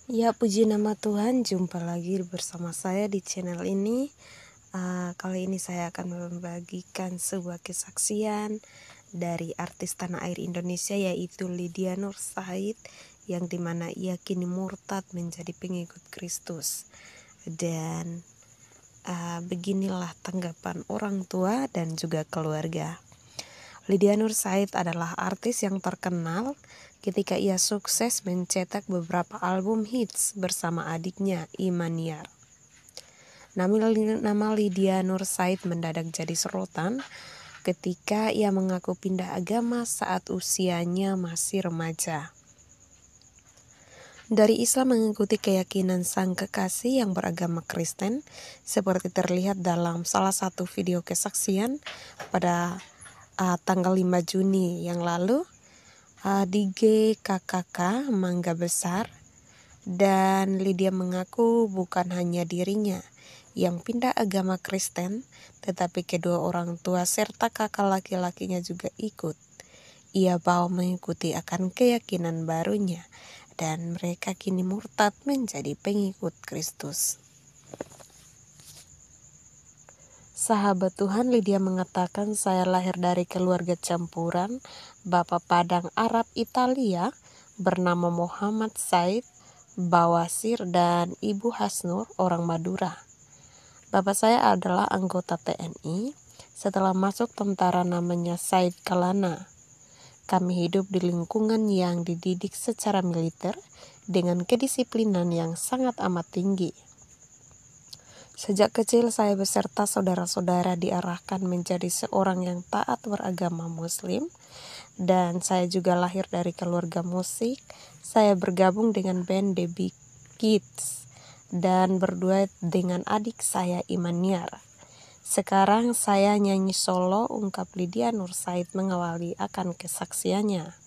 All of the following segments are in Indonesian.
Ya, puji nama Tuhan, jumpa lagi bersama saya di channel ini. Kali ini saya akan membagikan sebuah kesaksian dari artis tanah air Indonesia, yaitu Lydia Nur Said, yang dimana ia kini murtad menjadi pengikut Kristus. Dan beginilah tanggapan orang tua dan juga keluarga. Lydia Nur Said adalah artis yang terkenal ketika ia sukses mencetak beberapa album hits bersama adiknya Imaniar. Nama Lydia Nur Said mendadak jadi sorotan ketika ia mengaku pindah agama saat usianya masih remaja. Dari Islam mengikuti keyakinan sang kekasih yang beragama Kristen, seperti terlihat dalam salah satu video kesaksian pada tanggal 5 Juni yang lalu di GKKK Mangga Besar. Dan Lydia mengaku bukan hanya dirinya yang pindah agama Kristen, tetapi kedua orang tua serta kakak laki-lakinya juga ikut. Ia mau mengikuti akan keyakinan barunya, dan mereka kini murtad menjadi pengikut Kristus. Sahabat Tuhan, Lydia mengatakan, saya lahir dari keluarga campuran, Bapak Padang Arab Italia bernama Muhammad Said Bawasir dan Ibu Hasnur orang Madura. Bapak saya adalah anggota TNI, setelah masuk tentara namanya Said Kalana. Kami hidup di lingkungan yang dididik secara militer dengan kedisiplinan yang sangat amat tinggi. Sejak kecil saya beserta saudara-saudara diarahkan menjadi seorang yang taat beragama Muslim, dan saya juga lahir dari keluarga musik. Saya bergabung dengan band The Big Kids dan berduet dengan adik saya Imaniar. Sekarang saya nyanyi solo, ungkap Lydia Nur Said mengawali akan kesaksiannya.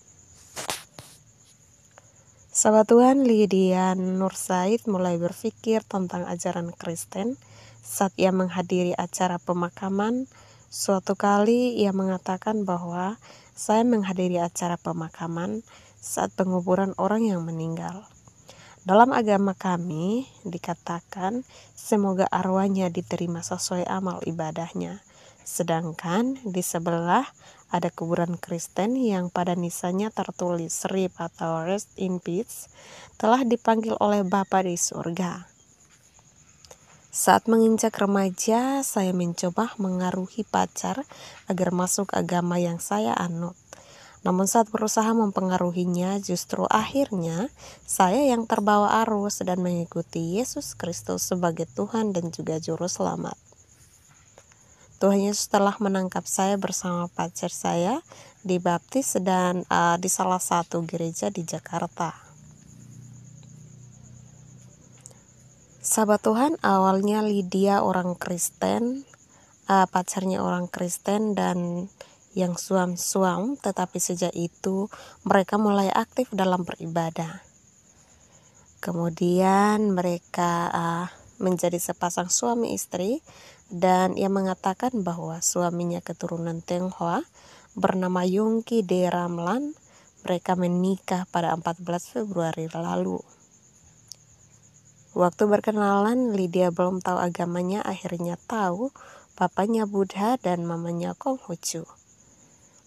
Sahabat Tuhan, Lydia Nur Said mulai berpikir tentang ajaran Kristen saat ia menghadiri acara pemakaman. Suatu kali ia mengatakan bahwa saya menghadiri acara pemakaman saat penguburan orang yang meninggal. Dalam agama kami dikatakan semoga arwahnya diterima sesuai amal ibadahnya. Sedangkan di sebelah ada kuburan Kristen yang pada nisannya tertulis RIP atau Rest in Peace, telah dipanggil oleh Bapa di surga. Saat menginjak remaja, saya mencoba mengaruhi pacar agar masuk agama yang saya anut. Namun saat berusaha mempengaruhinya, justru akhirnya saya yang terbawa arus dan mengikuti Yesus Kristus sebagai Tuhan dan juga Juru Selamat. Tuhan Yesus telah menangkap saya bersama pacar saya, dibaptis dan di salah satu gereja di Jakarta. Sahabat Tuhan, awalnya Lydia orang Kristen, pacarnya orang Kristen dan yang suam-suam, tetapi sejak itu mereka mulai aktif dalam beribadah. Kemudian mereka menjadi sepasang suami istri, dan ia mengatakan bahwa suaminya keturunan Tionghoa bernama Yongki De Ramlan. Mereka menikah pada 14 Februari lalu. Waktu berkenalan, Lydia belum tahu agamanya, akhirnya tahu papanya Buddha dan mamanya Konghucu.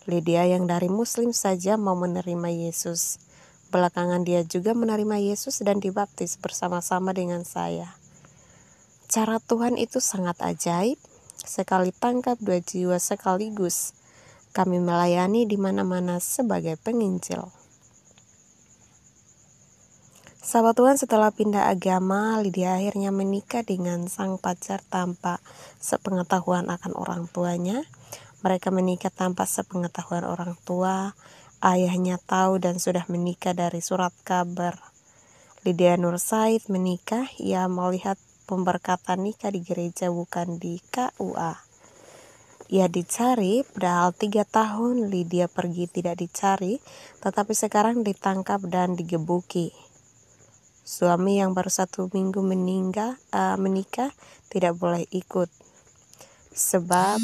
Lydia yang dari Muslim saja mau menerima Yesus. Belakangan dia juga menerima Yesus dan dibaptis bersama-sama dengan saya. Cara Tuhan itu sangat ajaib, sekali tangkap dua jiwa sekaligus. Kami melayani di mana-mana sebagai penginjil. Sahabat Tuhan, setelah pindah agama, Lydia akhirnya menikah dengan sang pacar tanpa sepengetahuan akan orang tuanya. Mereka menikah tanpa sepengetahuan orang tua. Ayahnya tahu dan sudah menikah dari surat kabar. Lydia Nur Said menikah, ia melihat pemberkatan nikah di gereja bukan di KUA. Ia dicari, padahal 3 tahun Lydia pergi tidak dicari, tetapi sekarang ditangkap dan digebuki. Suami yang baru 1 minggu menikah tidak boleh ikut, sebab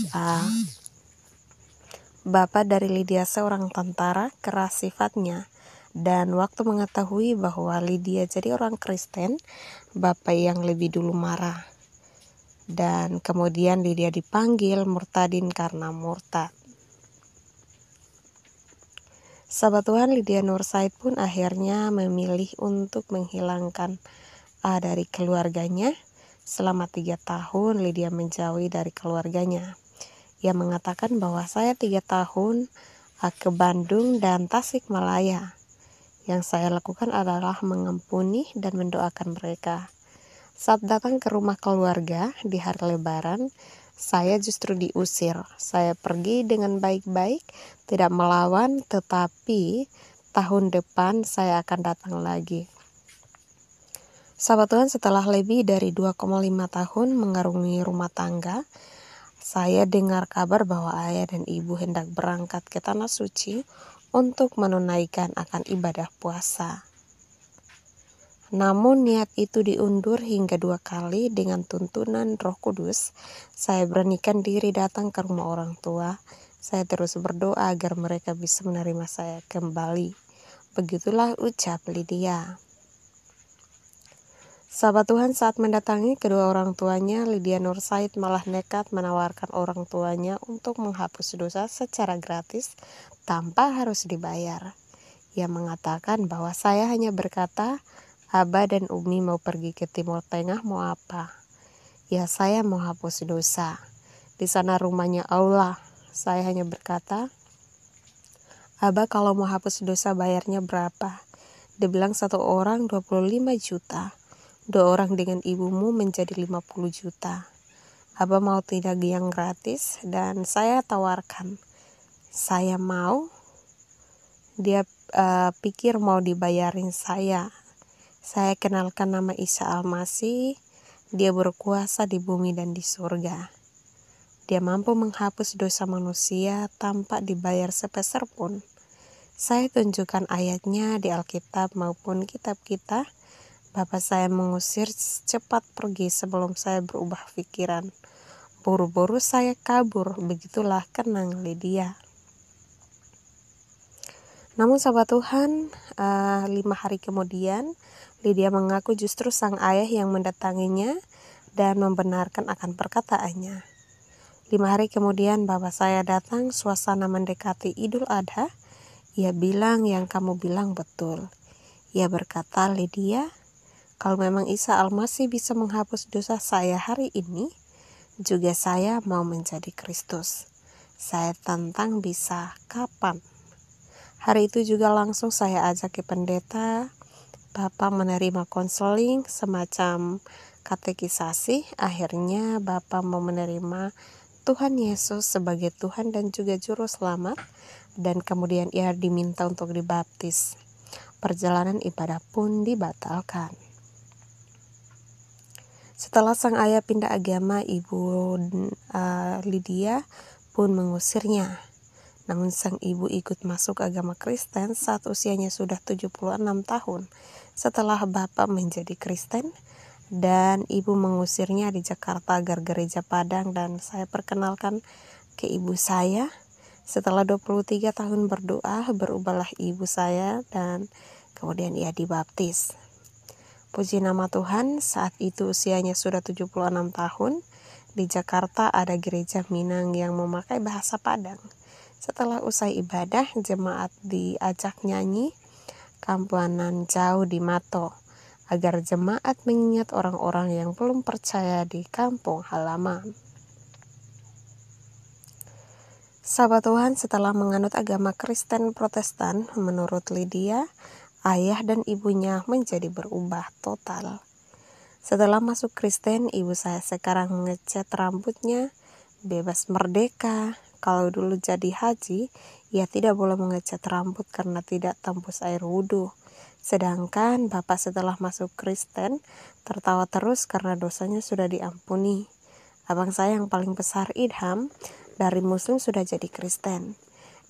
bapak dari Lydia seorang tentara, keras sifatnya, Dan waktu mengetahui bahwa Lydia jadi orang Kristen, bapak yang lebih dulu marah. Dan kemudian Lydia dipanggil murtadin karena murtad. Sahabat Tuhan, Lydia Nursaid pun akhirnya memilih untuk menghilangkan A dari keluarganya. Selama 3 tahun Lydia menjauhi dari keluarganya. Ia mengatakan bahwa saya 3 tahun ke Bandung dan Tasikmalaya. Yang saya lakukan adalah mengampuni dan mendoakan mereka. Saat datang ke rumah keluarga di hari Lebaran, saya justru diusir. Saya pergi dengan baik-baik, tidak melawan, tetapi tahun depan saya akan datang lagi. Sahabat Tuhan, setelah lebih dari 2,5 tahun mengarungi rumah tangga, saya dengar kabar bahwa ayah dan ibu hendak berangkat ke Tanah Suci untuk menunaikan akan ibadah puasa. Namun niat itu diundur hingga 2 kali dengan tuntunan Roh Kudus. Saya beranikan diri datang ke rumah orang tua. Saya terus berdoa agar mereka bisa menerima saya kembali. Begitulah ucap Lydia. Sahabat Tuhan, saat mendatangi kedua orang tuanya, Lydia Nursaid malah nekat menawarkan orang tuanya untuk menghapus dosa secara gratis tanpa harus dibayar. Ia mengatakan bahwa saya hanya berkata, Abah dan Umi mau pergi ke Timur Tengah mau apa? Ya, saya mau hapus dosa. Di sana rumahnya Allah. Saya hanya berkata, Abah kalau mau hapus dosa bayarnya berapa? Dia bilang 1 orang 25 juta. 2 orang dengan ibumu menjadi 50 juta. Abah mau tidak yang gratis? Dan saya tawarkan, saya mau. Dia pikir mau dibayarin saya. Saya kenalkan nama Isa Al-Masih. Dia berkuasa di bumi dan di surga. Dia mampu menghapus dosa manusia tanpa dibayar sepeser pun. Saya tunjukkan ayatnya di Alkitab maupun kitab kita. Bapak saya mengusir cepat pergi sebelum saya berubah pikiran. Buru-buru saya kabur. Begitulah kenang Lydia. Namun sahabat Tuhan, 5 hari kemudian Lydia mengaku justru sang ayah yang mendatanginya dan membenarkan akan perkataannya. 5 hari kemudian bapak saya datang, suasana mendekati Idul Adha. Ia bilang yang kamu bilang betul. Ia berkata, Lydia, kalau memang Isa Al-Masih bisa menghapus dosa saya hari ini, juga saya mau menjadi Kristus. Saya tantang bisa kapan. Hari itu juga langsung saya ajak ke pendeta. Bapak menerima konseling semacam katekisasi. Akhirnya Bapak mau menerima Tuhan Yesus sebagai Tuhan dan juga Juru Selamat. Dan kemudian ia diminta untuk dibaptis. Perjalanan ibadah pun dibatalkan. Setelah sang ayah pindah agama, ibu Lydia pun mengusirnya. Namun sang ibu ikut masuk agama Kristen saat usianya sudah 76 tahun. Setelah bapak menjadi Kristen dan ibu mengusirnya di Jakarta agar gereja Padang, dan saya perkenalkan ke ibu saya. Setelah 23 tahun berdoa, berubahlah ibu saya dan kemudian ia dibaptis. Puji nama Tuhan, saat itu usianya sudah 76 tahun. Di Jakarta ada gereja Minang yang memakai bahasa Padang. Setelah usai ibadah, jemaat diajak nyanyi Kampanan Jauh di Mato, agar jemaat mengingat orang-orang yang belum percaya di kampung halaman. Sahabat Tuhan, setelah menganut agama Kristen Protestan, menurut Lydia, ayah dan ibunya menjadi berubah total. Setelah masuk Kristen, ibu saya sekarang ngecat rambutnya, bebas merdeka. Kalau dulu jadi haji, ia tidak boleh mengecat rambut karena tidak tembus air wudhu. Sedangkan bapak setelah masuk Kristen, tertawa terus karena dosanya sudah diampuni. Abang saya yang paling besar Idham, dari Muslim sudah jadi Kristen.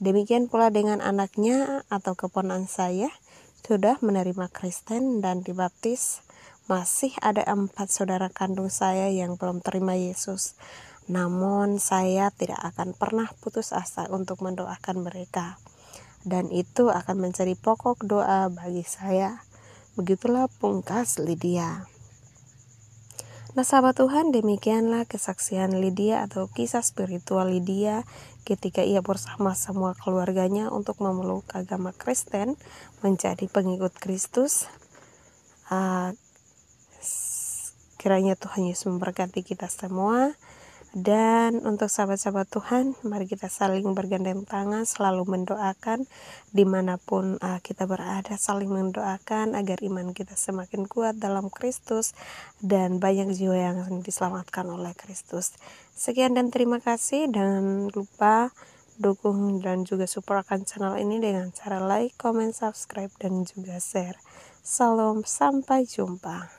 Demikian pula dengan anaknya atau keponakan saya, sudah menerima Kristen dan dibaptis. Masih ada 4 saudara kandung saya yang belum terima Yesus. Namun saya tidak akan pernah putus asa untuk mendoakan mereka. dan itu akan menjadi pokok doa bagi saya. Begitulah pungkas Lydia. Nah sahabat Tuhan, demikianlah kesaksian Lydia atau kisah spiritual Lydia ketika ia bersama semua keluarganya untuk memeluk agama Kristen, menjadi pengikut Kristus. Kiranya Tuhan Yesus memberkati kita semua. Dan untuk sahabat-sahabat Tuhan, mari kita saling bergandeng tangan, selalu mendoakan dimanapun kita berada, saling mendoakan agar iman kita semakin kuat dalam Kristus dan banyak jiwa yang diselamatkan oleh Kristus. Sekian dan terima kasih, dan lupa dukung dan juga support akan channel ini dengan cara like, comment, subscribe, dan juga share. Salam, sampai jumpa.